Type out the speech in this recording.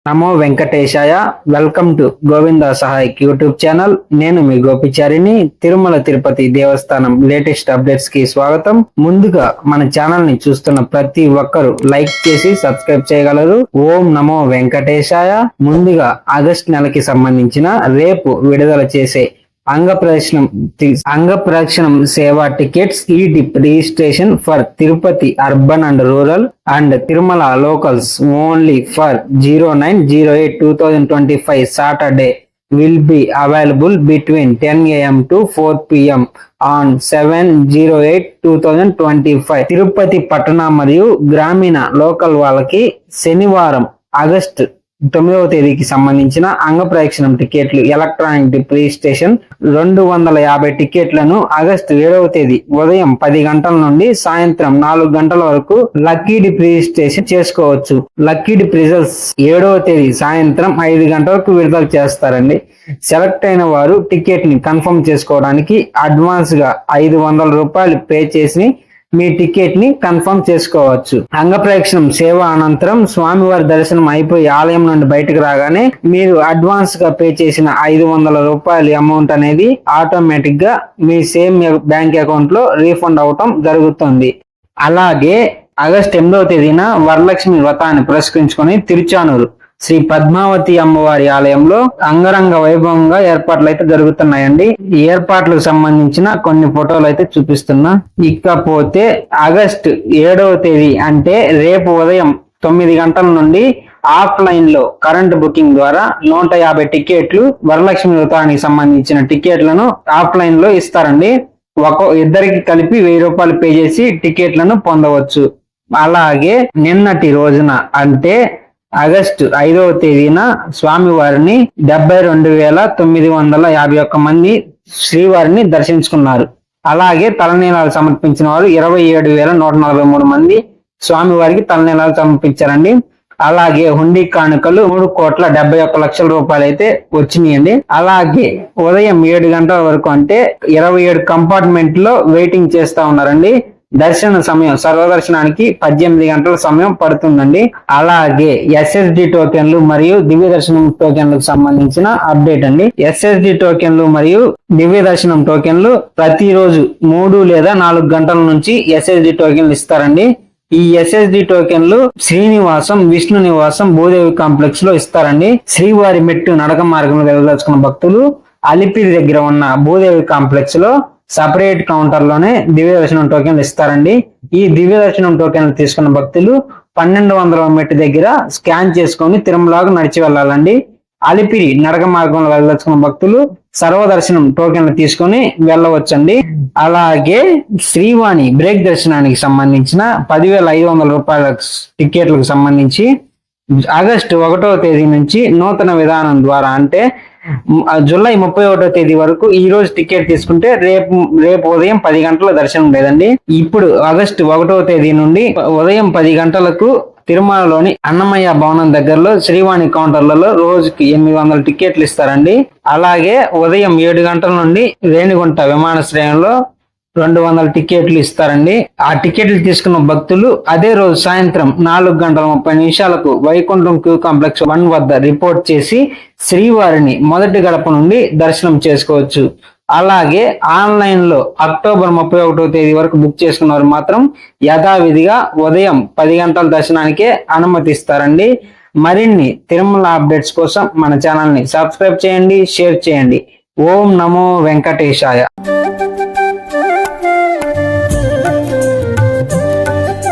Namo Venkatesaya. Welcome to Govinda Sahayak YouTube channel. నేను మీ గోపిచారిని. తిరుమల తిరుపతి దేవస్థానం latest updates కి స్వాగతం. ముందుగా మన ఛానల్ ని చూస్తున్న ప్రతి ఒక్కరూ లైక్ చేసి సబ్స్క్రైబ్ చేయగలరు. ఓం నమో వెంకటేశాయ. ముందుగా ఆగస్ట్ నెలకి సంబంధించిన రేపు విడుదల చేసే అంగప్రదక్షిణం సేవా టికెట్స్ ఈ dip registration for Tirupati urban and rural and Tirumala locals only for 09/08/2025 Saturday will be available between 10 AM to 4 PM on 7/08/2025. Tirupati పట్టణ మరియు గ్రామీణ లోకల్ వాళ్ళకి శనివారం ఆగస్టు 9వ తేదీకి సంబంధించిన అంగప్రదక్షిణం టికెట్లు ఎలక్ట్రానిక్ డిప్ రిజిస్ట్రేషన్ 250 టికెట్లను ఆగస్టు 7వ తేదీ ఉదయం 10 గంటల నుండి సాయంత్రం 4 గంటల వరకు లక్కీ డిప్ రిజిస్ట్రేషన్ చేసుకోవచ్చు. లక్కీ డిప్ రిజల్ట్స్ 7వ తేదీ సాయంత్రం 5 గంటలకు విడుదల చేస్తారండి. సెలెక్ట్ అయిన వారు టికెట్ ని కన్ఫర్మ్ చేసుకోవడానికి అడ్వాన్స్ గా 500 రూపాయలు పే చేసి మీ టికెట్ ని కన్ఫర్మ్ చేసుకోవచ్చు. అంగప్రదక్షిణం సేవ అనంతరం స్వామివారి దర్శనం అయిపోయి ఆలయం నుండి బయటకు రాగానే మీరు అడ్వాన్స్ గా పే చేసిన 500 రూపాయల అమౌంట్ అనేది ఆటోమేటిక్ గా మీ సేమ్ బ్యాంక్ అకౌంట్ లో రీఫండ్ అవటం జరుగుతుంది. అలాగే ఆగస్టు 8వ తేదీన వరలక్ష్మి వ్రతాన్ని పురస్కరించుకొని తిరుచానూరు శ్రీ పద్మావతి అమ్మవారి ఆలయంలో అంగరంగ వైభవంగా ఏర్పాట్లు అయితే జరుగుతున్నాయండి. ఈ ఏర్పాట్లకు సంబంధించిన కొన్ని ఫోటోలు అయితే చూపిస్తున్నా. ఇకపోతే ఆగస్టు 7వ తేదీ అంటే రేపు ఉదయం 9 గంటల నుండి ఆఫ్లైన్ లో కరెంట్ బుకింగ్ ద్వారా 150 టికెట్లు వరలక్ష్మి వ్రతానికి సంబంధించిన టికెట్లను ఆఫ్లైన్ లో ఇస్తారండి. ఇద్దరికి కలిపి 1000 రూపాయలు పే చేసి టికెట్లను పొందవచ్చు. అలాగే నిన్నటి రోజున అంటే ఆగస్టు 5వ తేదీన స్వామివారిని 72,951 మంది శ్రీవారిని దర్శించుకున్నారు. అలాగే తలనీలాలు సమర్పించిన వారు 27,143 మంది స్వామివారికి తలనీలాలు సమర్పించారండి. అలాగే హుండీ కానుకలు 3,71,00,000 రూపాయలు అయితే వచ్చినాయండి. అలాగే ఉదయం 7 గంటల వరకు అంటే 27 కంపార్ట్మెంట్ లో వెయిటింగ్ చేస్తా ఉన్నారండి. దర్శన సమయం సర్వదర్శనానికి 18 గంటల సమయం పడుతుందండి. అలాగే ఎస్ఎస్డి టోకెన్లు మరియు దివ్య దర్శనం టోకెన్లకు సంబంధించిన అప్డేట్ అండి. ఎస్ఎస్డి టోకెన్లు మరియు దివ్య దర్శనం టోకెన్లు ప్రతిరోజు 3 లేదా 4 గంటల నుంచి ఎస్ఎస్డి టోకెన్లు ఇస్తారండి. ఈ ఎస్ఎస్డి టోకెన్లు శ్రీనివాసం విష్ణు నివాసం భూదేవి కాంప్లెక్స్ లో ఇస్తారండి. శ్రీవారి మెట్టు నడక మార్గంలో వెళ్ళదలుచుకున్న భక్తులు అలిపిరి దగ్గర ఉన్న భూదేవి కాంప్లెక్స్ లో సపరేట్ కౌంటర్ లోనే దివ్య దర్శనం టోకెన్లు ఇస్తారండి. ఈ దివ్య దర్శనం టోకెన్లు తీసుకున్న భక్తులు 1200 మెట్టు దగ్గర స్కాన్ చేసుకొని తిరుమలకు నడిచి వెళ్ళాలండి. అలిపిరి నడక మార్గంలో వెళ్ళదలుచుకున్న భక్తులు సర్వదర్శనం టోకెన్లు తీసుకొని వెళ్ళవచ్చండి. అలాగే శ్రీవాణి బ్రేక్ దర్శనానికి సంబంధించిన 10,500 రూపాయల టికెట్లకు సంబంధించి ఆగస్టు 1వ తేదీ నుంచి నూతన విధానం ద్వారా అంటే జూలై 31వ తేదీ వరకు ఈ రోజు టికెట్ తీసుకుంటే రేపు ఉదయం 10 గంటల దర్శనం లేదండి. ఇప్పుడు ఆగస్టు 1వ తేదీ నుండి ఉదయం 10 గంటలకు తిరుమలలోని అన్నమయ్య భవనం దగ్గరలో శ్రీవాణి కౌంటర్లలో రోజుకి 800 టికెట్లు ఇస్తారండి. అలాగే ఉదయం 7 గంటల నుండి రేణిగుంట విమానాశ్రయంలో 200 టికెట్లు ఇస్తారండి. ఆ టికెట్లు తీసుకున్న భక్తులు అదే రోజు సాయంత్రం 4:30 వైకుంఠం క్యూ కాంప్లెక్స్ 1 వద్ద రిపోర్ట్ చేసి శ్రీవారిని మొదటి గడప నుండి దర్శనం చేసుకోవచ్చు. అలాగే ఆన్లైన్ లో అక్టోబర్ 31వ తేదీ వరకు బుక్ చేసుకున్న వారు మాత్రం యథావిధిగా ఉదయం 10 గంటల దర్శనానికే అనుమతిస్తారండి. మరిన్ని తిరుమల అప్డేట్స్ కోసం మన ఛానల్ ని సబ్స్క్రైబ్ చేయండి, షేర్ చేయండి. ఓం నమో వెంకటేశాయ.